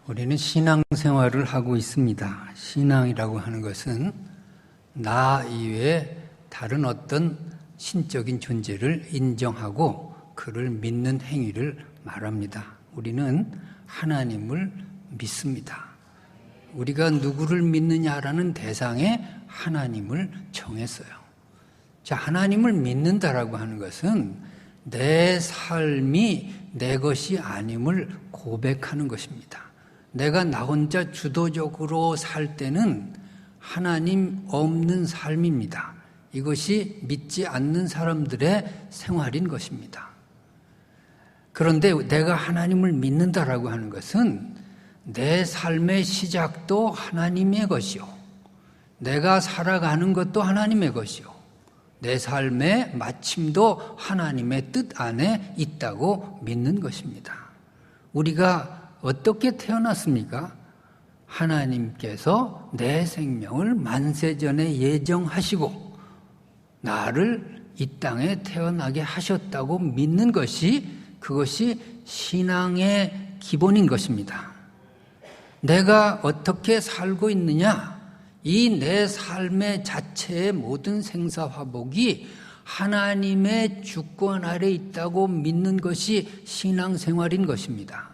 우리는 신앙생활을 하고 있습니다. 신앙이라고 하는 것은 나 이외에 다른 어떤 신적인 존재를 인정하고 그를 믿는 행위를 말합니다. 우리는 하나님을 믿습니다. 우리가 누구를 믿느냐라는 대상에 하나님을 정했어요. 자, 하나님을 믿는다라고 하는 것은 내 삶이 내 것이 아님을 고백하는 것입니다. 내가 나 혼자 주도적으로 살 때는 하나님 없는 삶입니다. 이것이 믿지 않는 사람들의 생활인 것입니다. 그런데 내가 하나님을 믿는다라고 하는 것은 내 삶의 시작도 하나님의 것이요, 내가 살아가는 것도 하나님의 것이요, 내 삶의 마침도 하나님의 뜻 안에 있다고 믿는 것입니다. 우리가 어떻게 태어났습니까? 하나님께서 내 생명을 만세전에 예정하시고 나를 이 땅에 태어나게 하셨다고 믿는 것이, 그것이 신앙의 기본인 것입니다. 내가 어떻게 살고 있느냐, 이 내 삶의 자체의 모든 생사화복이 하나님의 주권 아래 있다고 믿는 것이 신앙생활인 것입니다.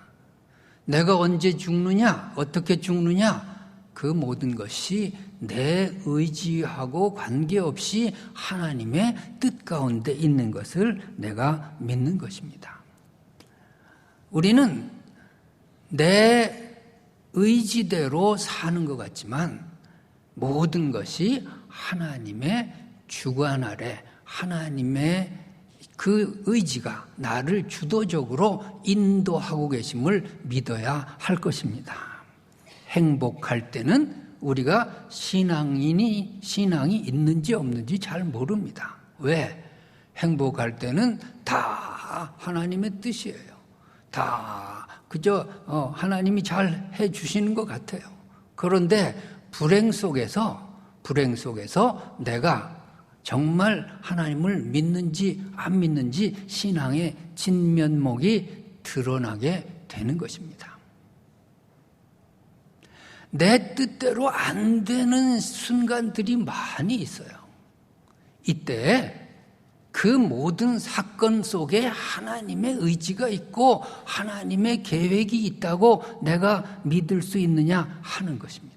내가 언제 죽느냐, 어떻게 죽느냐, 그 모든 것이 내 의지하고 관계없이 하나님의 뜻 가운데 있는 것을 내가 믿는 것입니다. 우리는 내 의지대로 사는 것 같지만 모든 것이 하나님의 주관 아래, 하나님의 그 의지가 나를 주도적으로 인도하고 계심을 믿어야 할 것입니다. 행복할 때는 우리가 신앙이 있는지 없는지 잘 모릅니다. 왜? 행복할 때는 다 하나님의 뜻이에요. 다 그저 하나님이 잘 해주시는 것 같아요. 그런데 불행 속에서 내가 정말 하나님을 믿는지 안 믿는지 신앙의 진면목이 드러나게 되는 것입니다. 내 뜻대로 안 되는 순간들이 많이 있어요. 이때 그 모든 사건 속에 하나님의 의지가 있고 하나님의 계획이 있다고 내가 믿을 수 있느냐 하는 것입니다.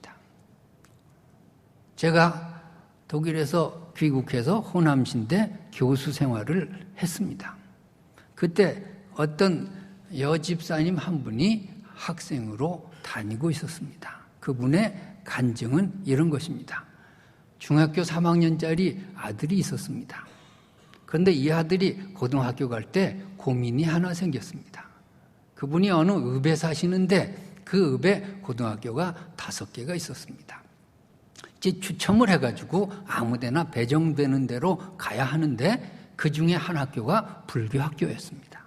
제가 독일에서 귀국해서 호남시대 교수 생활을 했습니다. 그때 어떤 여집사님 한 분이 학생으로 다니고 있었습니다. 그분의 간증은 이런 것입니다. 중학교 3학년짜리 아들이 있었습니다. 그런데 이 아들이 고등학교 갈 때 고민이 하나 생겼습니다. 그분이 어느 읍에 사시는데 그 읍에 고등학교가 5개가 있었습니다. 이제 추첨을 해가지고 아무데나 배정되는 대로 가야 하는데 그 중에 한 학교가 불교 학교였습니다.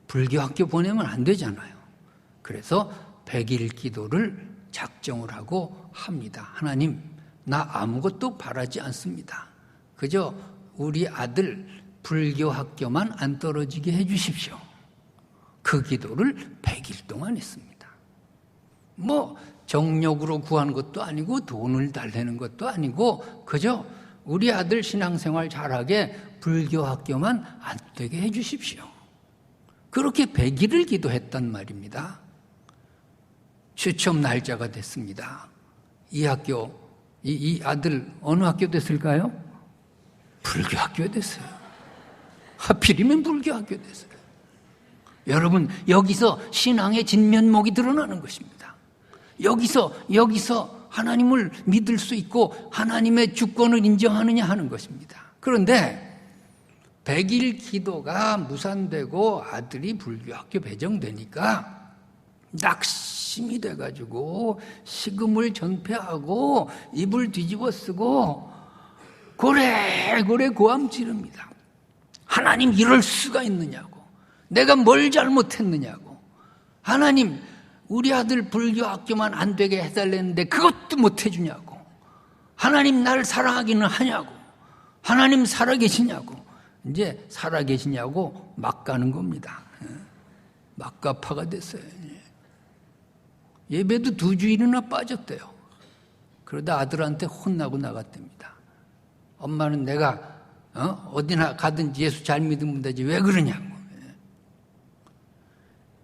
불교 학교 보내면 안 되잖아요. 그래서 100일 기도를 작정을 하고 합니다. 하나님, 나 아무것도 바라지 않습니다. 그저 우리 아들 불교 학교만 안 떨어지게 해 주십시오. 그 기도를 100일 동안 했습니다. 정력으로 구하는 것도 아니고 돈을 달래는 것도 아니고 그저 우리 아들 신앙생활 잘하게 불교 학교만 안 되게 해 주십시오. 그렇게 100일을 기도했단 말입니다. 추첨 날짜가 됐습니다. 이 학교, 이 아들 어느 학교 됐을까요? 불교 학교에 됐어요. 하필이면 불교 학교에 됐어요. 여러분, 여기서 신앙의 진면목이 드러나는 것입니다. 여기서 하나님을 믿을 수 있고 하나님의 주권을 인정하느냐 하는 것입니다. 그런데 100일 기도가 무산되고 아들이 불교 학교 배정되니까 낙심이 돼가지고 식음을 전폐하고 입을 뒤집어 쓰고 고래고래 고함 지릅니다. 하나님, 이럴 수가 있느냐고. 내가 뭘 잘못했느냐고. 하나님, 우리 아들 불교 학교만 안 되게 해달랬는데 그것도 못 해주냐고. 하나님, 나를 사랑하기는 하냐고. 하나님 살아계시냐고. 이제 살아계시냐고 막 가는 겁니다. 막가파가 됐어요. 예배도 2주일이나 빠졌대요. 그러다 아들한테 혼나고 나갔답니다. 엄마는 내가 어디나 가든지 예수 잘 믿으면 되지 왜 그러냐고.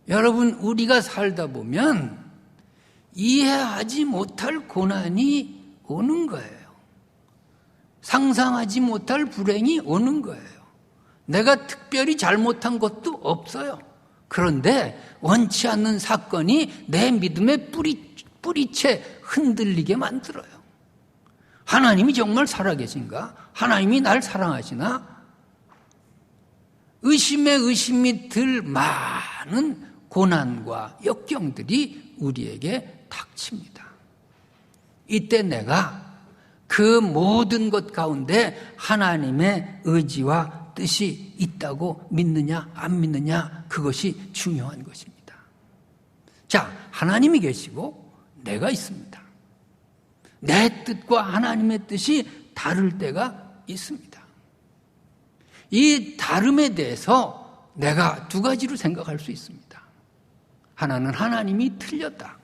여러분, 우리가 살다 보면 이해하지 못할 고난이 오는 거예요. 상상하지 못할 불행이 오는 거예요. 내가 특별히 잘못한 것도 없어요. 그런데 원치 않는 사건이 내 믿음의 뿌리채 흔들리게 만들어요. 하나님이 정말 살아계신가? 하나님이 날 사랑하시나? 의심에 의심이 들 많은 고난과 역경들이 우리에게 닥칩니다. 이때 내가 그 모든 것 가운데 하나님의 의지와 뜻이 있다고 믿느냐 안 믿느냐, 그것이 중요한 것입니다. 자, 하나님이 계시고 내가 있습니다. 내 뜻과 하나님의 뜻이 다를 때가 있습니다. 이 다름에 대해서 내가 2가지로 생각할 수 있습니다. 하나는 하나님이 틀렸다,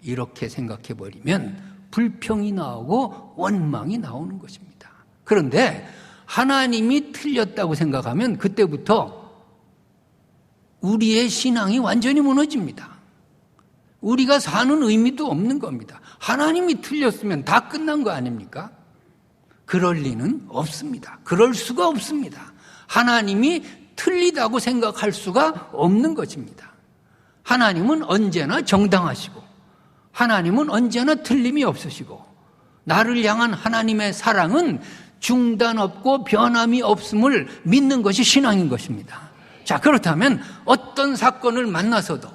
이렇게 생각해버리면 불평이 나오고 원망이 나오는 것입니다. 그런데 하나님이 틀렸다고 생각하면 그때부터 우리의 신앙이 완전히 무너집니다. 우리가 사는 의미도 없는 겁니다. 하나님이 틀렸으면 다 끝난 거 아닙니까? 그럴 리는 없습니다. 그럴 수가 없습니다. 하나님이 틀리다고 생각할 수가 없는 것입니다. 하나님은 언제나 정당하시고 하나님은 언제나 틀림이 없으시고 나를 향한 하나님의 사랑은 중단 없고 변함이 없음을 믿는 것이 신앙인 것입니다. 자, 그렇다면 어떤 사건을 만나서도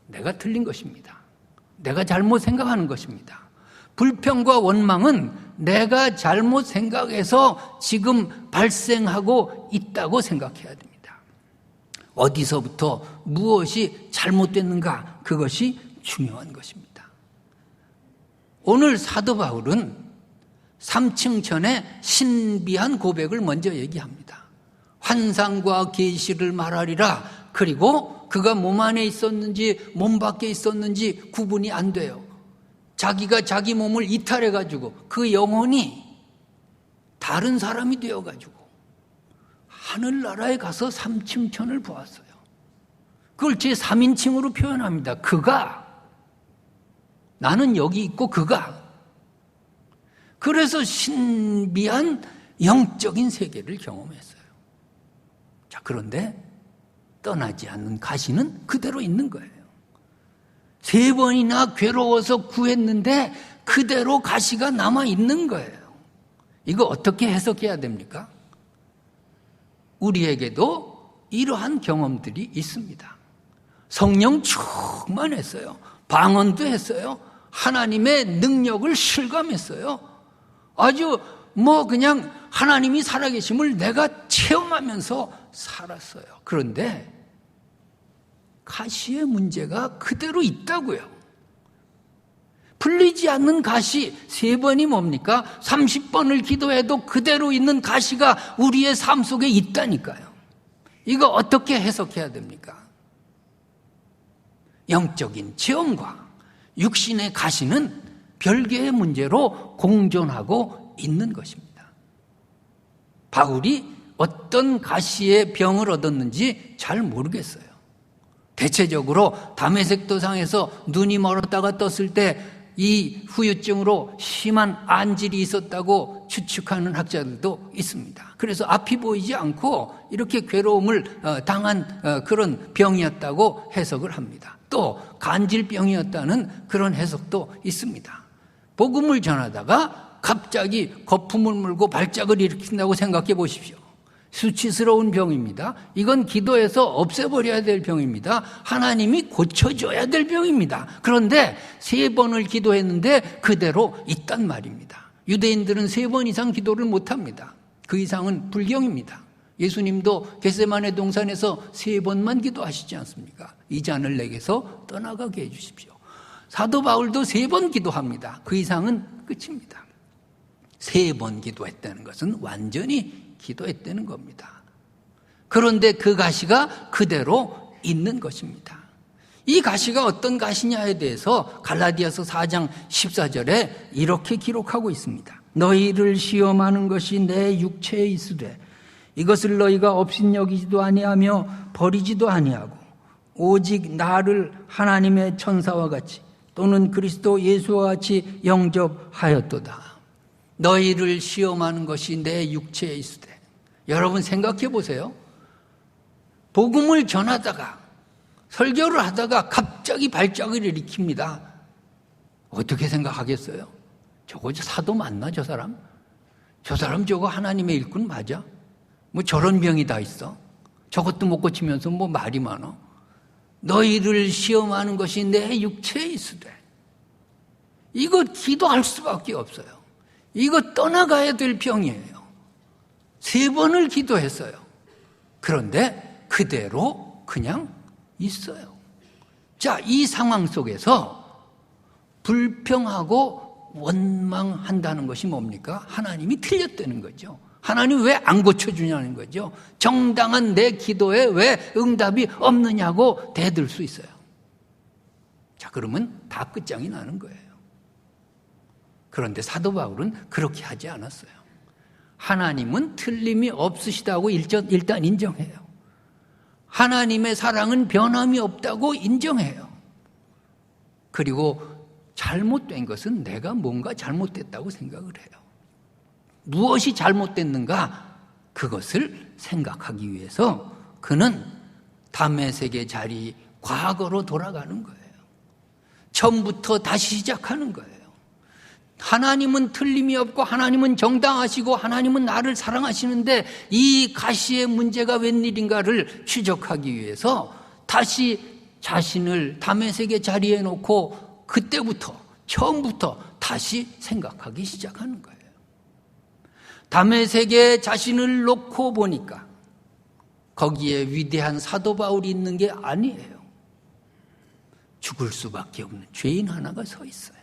내가 틀린 것입니다. 내가 잘못 생각하는 것입니다. 불평과 원망은 내가 잘못 생각해서 지금 발생하고 있다고 생각해야 됩니다. 어디서부터 무엇이 잘못됐는가, 그것이 중요한 것입니다. 오늘 사도 바울은 3층 전에 신비한 고백을 먼저 얘기합니다. 환상과 계시를 말하리라. 그리고 그가 몸 안에 있었는지 몸 밖에 있었는지 구분이 안 돼요. 자기가 자기 몸을 이탈해가지고 그 영혼이 다른 사람이 되어가지고 하늘나라에 가서 3층 천을 보았어요. 그걸 제3인칭으로 표현합니다. 그가, 나는 여기 있고 그가. 그래서 신비한 영적인 세계를 경험했어요. 자, 그런데 떠나지 않는 가시는 그대로 있는 거예요. 3번이나 괴로워서 구했는데 그대로 가시가 남아 있는 거예요. 이거 어떻게 해석해야 됩니까? 우리에게도 이러한 경험들이 있습니다. 성령 충만했어요. 방언도 했어요. 하나님의 능력을 실감했어요. 아주 그냥 하나님이 살아계심을 내가 체험하면서 살았어요. 그런데 가시의 문제가 그대로 있다고요. 풀리지 않는 가시 3번이 뭡니까? 30번을 기도해도 그대로 있는 가시가 우리의 삶 속에 있다니까요. 이거 어떻게 해석해야 됩니까? 영적인 체험과 육신의 가시는 별개의 문제로 공존하고 있는 것입니다. 바울이 어떤 가시의 병을 얻었는지 잘 모르겠어요. 대체적으로 다메섹 도상에서 눈이 멀었다가 떴을 때 이 후유증으로 심한 안질이 있었다고 추측하는 학자들도 있습니다. 그래서 앞이 보이지 않고 이렇게 괴로움을 당한 그런 병이었다고 해석을 합니다. 또 간질병이었다는 그런 해석도 있습니다. 복음을 전하다가 갑자기 거품을 물고 발작을 일으킨다고 생각해 보십시오. 수치스러운 병입니다. 이건 기도해서 없애버려야 될 병입니다. 하나님이 고쳐줘야 될 병입니다. 그런데 3번을 기도했는데 그대로 있단 말입니다. 유대인들은 3번 이상 기도를 못합니다. 그 이상은 불경입니다. 예수님도 겟세마네 동산에서 3번만 기도하시지 않습니까? 이 잔을 내게서 떠나가게 해주십시오. 사도 바울도 3번 기도합니다. 그 이상은 끝입니다. 3번 기도했다는 것은 완전히 기도했다는 겁니다. 그런데 그 가시가 그대로 있는 것입니다. 이 가시가 어떤 가시냐에 대해서 갈라디아서 4장 14절에 이렇게 기록하고 있습니다. 너희를 시험하는 것이 내 육체에 있으되 이것을 너희가 업신여기지도 아니하며 버리지도 아니하고 오직 나를 하나님의 천사와 같이 또는 그리스도 예수와 같이 영접하였도다. 너희를 시험하는 것이 내 육체에 있으되. 여러분 생각해 보세요. 복음을 전하다가 설교를 하다가 갑자기 발작을 일으킵니다. 어떻게 생각하겠어요? 저거 사도 맞나 저 사람? 저 사람 저거 하나님의 일꾼 맞아? 뭐 저런 병이 다 있어? 저것도 못 고치면서 뭐 말이 많아? 너희를 시험하는 것이 내 육체에 있으되. 이거 기도할 수밖에 없어요. 이거 떠나가야 될 병이에요. 3번을 기도했어요. 그런데 그대로 그냥 있어요. 자, 이 상황 속에서 불평하고 원망한다는 것이 뭡니까? 하나님이 틀렸다는 거죠. 하나님 왜 안 고쳐주냐는 거죠. 정당한 내 기도에 왜 응답이 없느냐고 대들 수 있어요. 자, 그러면 다 끝장이 나는 거예요. 그런데 사도 바울은 그렇게 하지 않았어요. 하나님은 틀림이 없으시다고 일단 인정해요. 하나님의 사랑은 변함이 없다고 인정해요. 그리고 잘못된 것은 내가 뭔가 잘못됐다고 생각을 해요. 무엇이 잘못됐는가? 그것을 생각하기 위해서 그는 다메섹의 자리 과거로 돌아가는 거예요. 처음부터 다시 시작하는 거예요. 하나님은 틀림이 없고 하나님은 정당하시고 하나님은 나를 사랑하시는데 이 가시의 문제가 웬일인가를 추적하기 위해서 다시 자신을 다메섹의 자리에 놓고 그때부터 처음부터 다시 생각하기 시작하는 거예요. 다메섹에 자신을 놓고 보니까 거기에 위대한 사도 바울이 있는 게 아니에요. 죽을 수밖에 없는 죄인 하나가 서 있어요.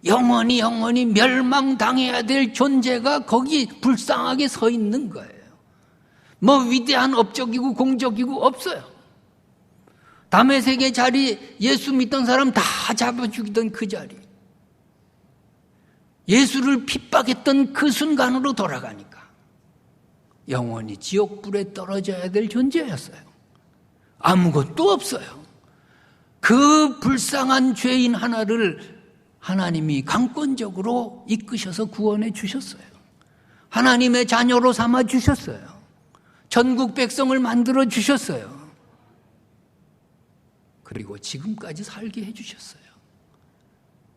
영원히 멸망당해야 될 존재가 거기 불쌍하게 서 있는 거예요. 뭐 위대한 업적이고 공적이고 없어요. 다메섹의 자리, 예수 믿던 사람 다 잡아 죽이던 그 자리, 예수를 핍박했던 그 순간으로 돌아가니까 영원히 지옥불에 떨어져야 될 존재였어요. 아무것도 없어요. 그 불쌍한 죄인 하나를 하나님이 강권적으로 이끄셔서 구원해 주셨어요. 하나님의 자녀로 삼아 주셨어요. 전국 백성을 만들어 주셨어요. 그리고 지금까지 살게 해 주셨어요.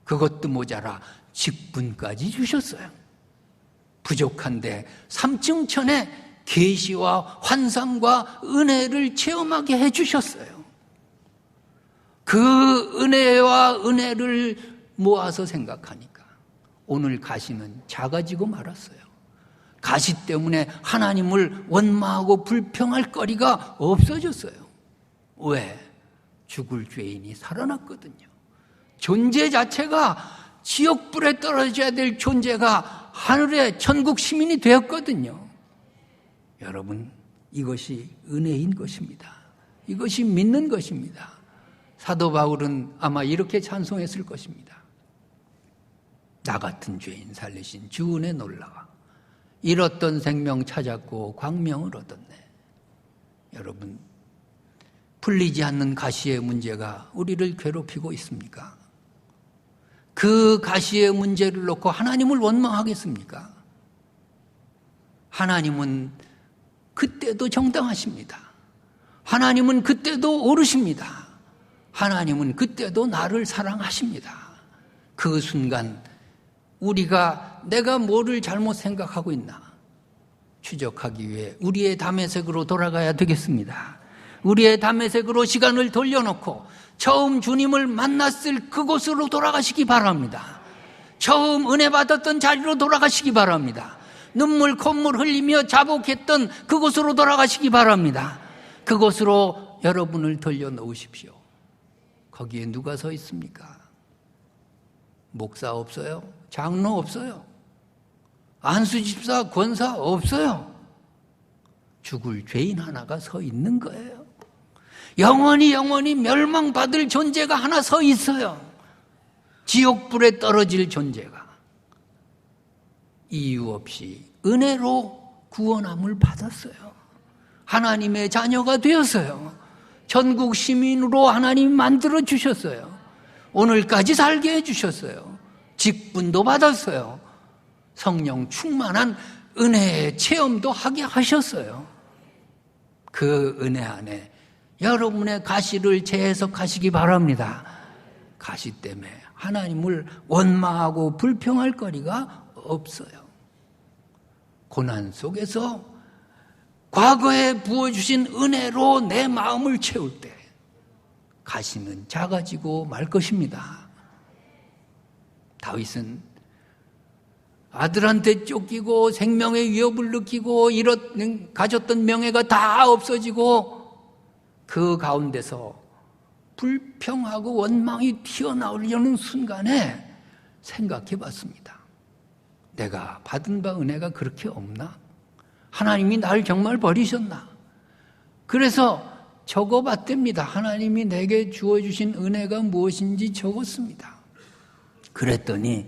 그것도 모자라 직분까지 주셨어요. 부족한데 3층 천에 계시와 환상과 은혜를 체험하게 해 주셨어요. 그 은혜와 은혜를 모아서 생각하니까 오늘 가시는 작아지고 말았어요. 가시 때문에 하나님을 원망하고 불평할 거리가 없어졌어요. 왜? 죽을 죄인이 살아났거든요. 존재 자체가 지옥불에 떨어져야 될 존재가 하늘의 천국 시민이 되었거든요. 여러분, 이것이 은혜인 것입니다. 이것이 믿는 것입니다. 사도 바울은 아마 이렇게 찬송했을 것입니다. 나 같은 죄인 살리신 주 은혜 놀라와 잃었던 생명 찾았고 광명을 얻었네. 여러분, 풀리지 않는 가시의 문제가 우리를 괴롭히고 있습니까? 그 가시의 문제를 놓고 하나님을 원망하겠습니까? 하나님은 그때도 정당하십니다. 하나님은 그때도 옳으십니다. 하나님은 그때도 나를 사랑하십니다. 그 순간 우리가 내가 뭐를 잘못 생각하고 있나 추적하기 위해 우리의 다메섹으로 돌아가야 되겠습니다. 우리의 다메섹으로 시간을 돌려놓고 처음 주님을 만났을 그곳으로 돌아가시기 바랍니다. 처음 은혜 받았던 자리로 돌아가시기 바랍니다. 눈물 콧물 흘리며 자복했던 그곳으로 돌아가시기 바랍니다. 그곳으로 여러분을 돌려놓으십시오. 거기에 누가 서 있습니까? 목사 없어요? 장로 없어요? 안수집사, 권사 없어요? 죽을 죄인 하나가 서 있는 거예요. 영원히 멸망받을 존재가 하나 서 있어요. 지옥불에 떨어질 존재가. 이유 없이 은혜로 구원함을 받았어요. 하나님의 자녀가 되었어요. 전국 시민으로 하나님 만들어 주셨어요. 오늘까지 살게 해주셨어요. 직분도 받았어요. 성령 충만한 은혜의 체험도 하게 하셨어요. 그 은혜 안에 여러분의 가시를 재해석하시기 바랍니다. 가시 때문에 하나님을 원망하고 불평할 거리가 없어요. 고난 속에서 과거에 부어주신 은혜로 내 마음을 채울 때 가시는 작아지고 말 것입니다. 다윗은 아들한테 쫓기고 생명의 위협을 느끼고 가졌던 명예가 다 없어지고 그 가운데서 불평하고 원망이 튀어나오려는 순간에 생각해 봤습니다. 내가 받은 바 은혜가 그렇게 없나? 하나님이 날 정말 버리셨나? 그래서 적어봤답니다. 하나님이 내게 주어주신 은혜가 무엇인지 적었습니다. 그랬더니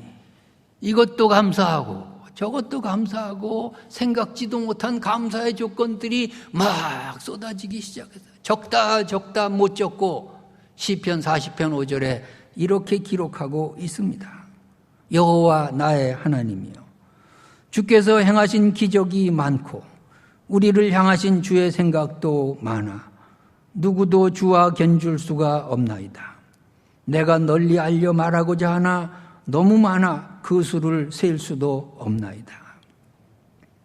이것도 감사하고 저것도 감사하고 생각지도 못한 감사의 조건들이 막 쏟아지기 시작했어요. 적다 못 적고 시편 40편 5절에 이렇게 기록하고 있습니다. 여호와 나의 하나님이여, 주께서 행하신 기적이 많고 우리를 향하신 주의 생각도 많아 누구도 주와 견줄 수가 없나이다. 내가 널리 알려 말하고자 하나 너무 많아 그 수를 셀 수도 없나이다.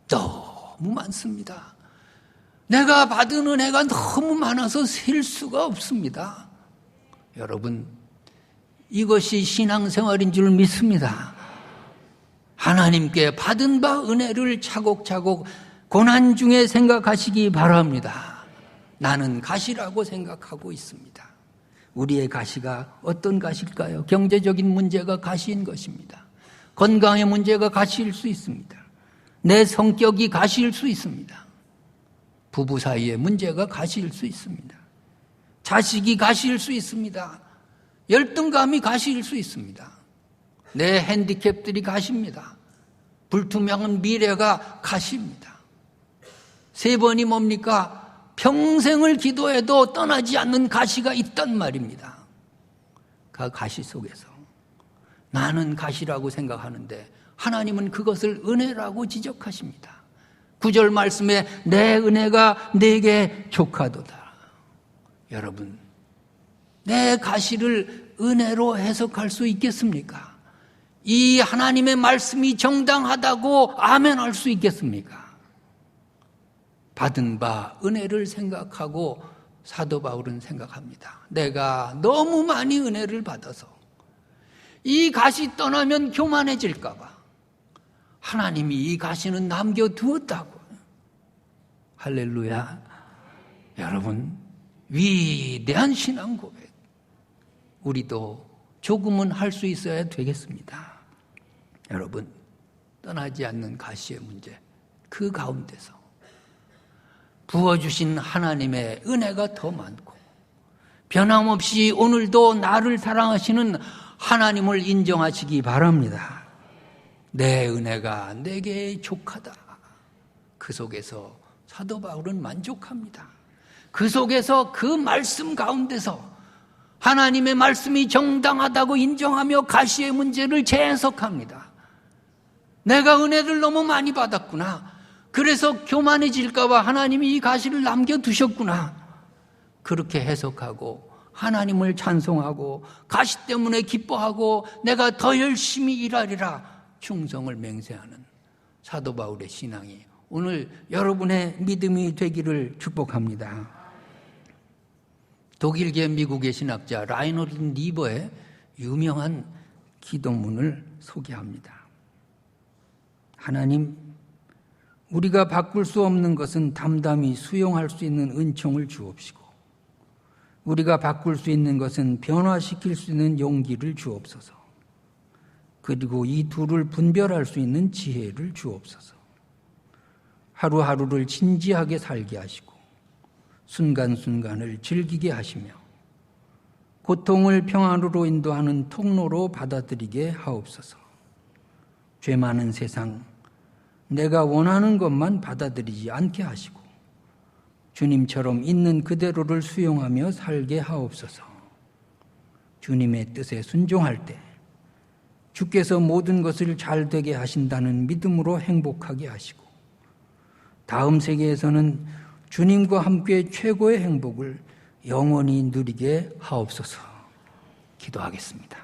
너무 많습니다. 내가 받은 은혜가 너무 많아서 셀 수가 없습니다. 여러분, 이것이 신앙생활인 줄 믿습니다. 하나님께 받은 바 은혜를 차곡차곡 고난 중에 생각하시기 바랍니다. 나는 가시라고 생각하고 있습니다. 우리의 가시가 어떤 가시일까요? 경제적인 문제가 가시인 것입니다. 건강의 문제가 가시일 수 있습니다. 내 성격이 가시일 수 있습니다. 부부 사이의 문제가 가시일 수 있습니다. 자식이 가시일 수 있습니다. 열등감이 가시일 수 있습니다. 내 핸디캡들이 가시입니다. 불투명한 미래가 가시입니다. 세 번이 뭡니까? 평생을 기도해도 떠나지 않는 가시가 있단 말입니다. 그 가시 속에서 나는 가시라고 생각하는데 하나님은 그것을 은혜라고 지적하십니다. 9절 말씀에 내 은혜가 내게 족하도다. 여러분, 내 가시를 은혜로 해석할 수 있겠습니까? 이 하나님의 말씀이 정당하다고 아멘할 수 있겠습니까? 받은 바 은혜를 생각하고 사도 바울은 생각합니다. 내가 너무 많이 은혜를 받아서 이 가시 떠나면 교만해질까 봐 하나님이 이 가시는 남겨두었다고. 할렐루야. 여러분, 위대한 신앙 고백. 우리도 조금은 할 수 있어야 되겠습니다. 여러분, 떠나지 않는 가시의 문제, 그 가운데서 부어주신 하나님의 은혜가 더 많고 변함없이 오늘도 나를 사랑하시는 하나님을 인정하시기 바랍니다. 내 은혜가 내게 족하다. 그 속에서 사도 바울은 만족합니다. 그 속에서 그 말씀 가운데서 하나님의 말씀이 정당하다고 인정하며 가시의 문제를 재해석합니다. 내가 은혜를 너무 많이 받았구나. 그래서 교만해질까 봐 하나님이 이 가시를 남겨두셨구나. 그렇게 해석하고 하나님을 찬송하고 가시 때문에 기뻐하고 내가 더 열심히 일하리라 충성을 맹세하는 사도 바울의 신앙이 오늘 여러분의 믿음이 되기를 축복합니다. 독일계 미국의 신학자 라이너드 니버의 유명한 기도문을 소개합니다. 하나님, 우리가 바꿀 수 없는 것은 담담히 수용할 수 있는 은총을 주옵시고 우리가 바꿀 수 있는 것은 변화시킬 수 있는 용기를 주옵소서. 그리고 이 둘을 분별할 수 있는 지혜를 주옵소서. 하루하루를 진지하게 살게 하시고 순간순간을 즐기게 하시며 고통을 평안으로 인도하는 통로로 받아들이게 하옵소서. 죄 많은 세상, 내가 원하는 것만 받아들이지 않게 하시고 주님처럼 있는 그대로를 수용하며 살게 하옵소서. 주님의 뜻에 순종할 때 주께서 모든 것을 잘 되게 하신다는 믿음으로 행복하게 하시고 다음 세계에서는 주님과 함께 최고의 행복을 영원히 누리게 하옵소서. 기도하겠습니다.